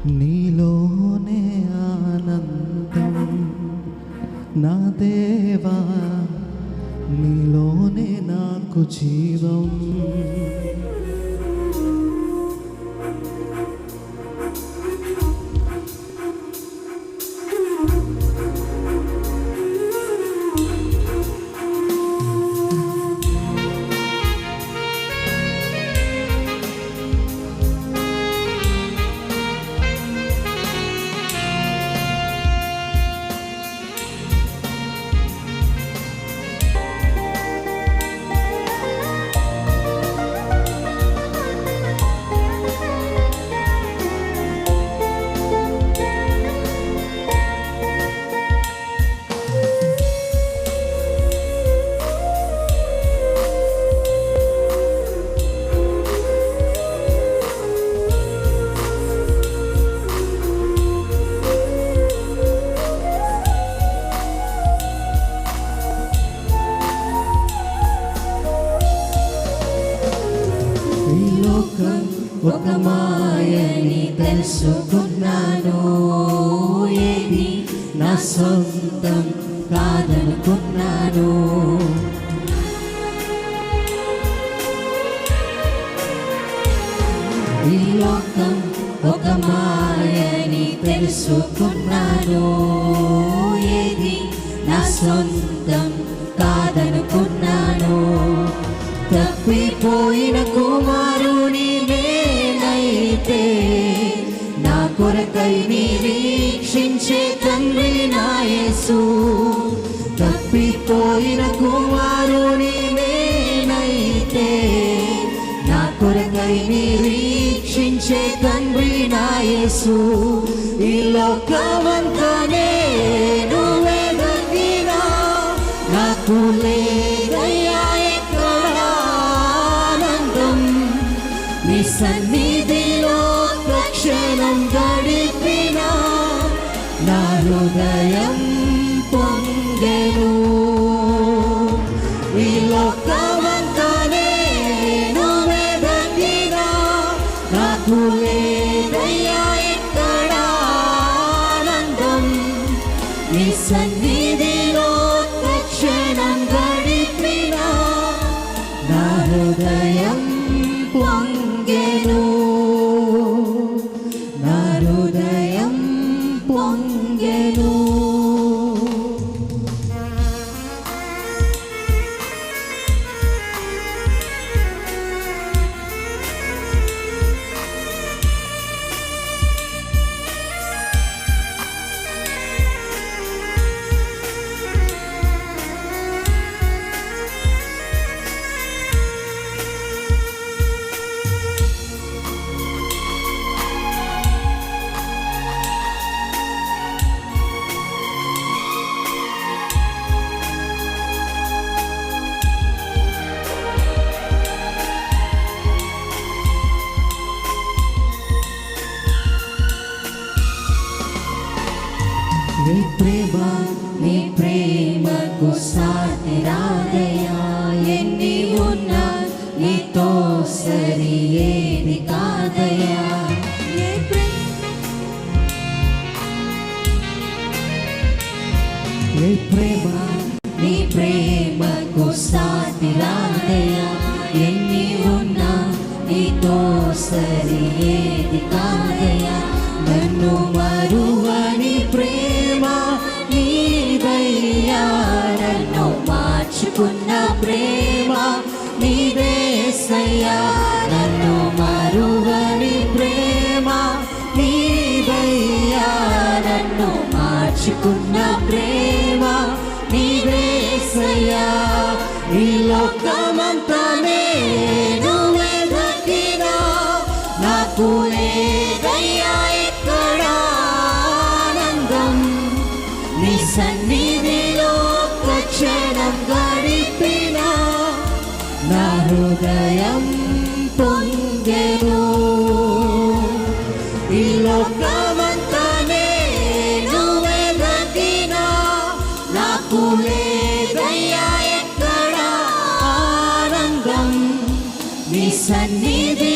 నీలోనే ఆనందం నా దేవా, నీలోనే నాకు జీవం. ఒక మాయని తెలుసుకున్నాను, ఏది నా సొంతం కాదనుకున్నాను. ఈ లోకం ఒక మాయని తెలుసుకున్నాను, ఏది నా సొంతం కాదనుకున్నాను. తప్పిపోయిన కుమారుని నేనైతే, నా కొరకై నిరీక్షించే తండ్రి నా యేసు. తప్పిపోయిన కుమారుని నేనైతే, నా కొరకై నిరీక్షించే తండ్రి నా యేసు. ఈ లోకమంతా నేను వెదకినా, నాకు లేదయ్యా నీ సన్నిధిలో క్షణం గడిపిన నా హృదయం పొంగెను. ఈ లోకమంతా నేను వెదకినా, నాకు లేదయ్యా ఎక్కడ ఆనందం. నీ సన్నిధిలో క్షణం గడిపిన నా హృదయం పొంగెను, నా హృదయం పొంగెను. నీ ప్రేమకు సాటి రాదయ్యా, ఎన్ని ఉన్నా నీతో సరి ఏది కాదయ్యా. నీ ప్రేమకు సాటి రాదయ్యా, ఎన్ని ఉన్నా నీతో సరి ఏది కాదయ్యా. నన్ను మరువని ప్రేమ నీదయ్యా, నన్ను మార్చుకున్న ప్రేమ నీదేసయ్యా. నన్ను మరువని ప్రేమ నీదయ్యా, నన్ను మార్చుకున్న ప్రేమ నీదేసయ్యా. ఈ లోకమంతా నేను వెదకినా, నాకు లేదయ్యా ఎక్కడ ఆనందం. నీ సన్నిధిలో క్షణం గడిపిన నా హృదయం పొంగెను. ఈ లోకమంతా నేను వెదకినా, నాకు లేదయ్యా ఎక్కడ ఆనందం. నీ సన్నిధి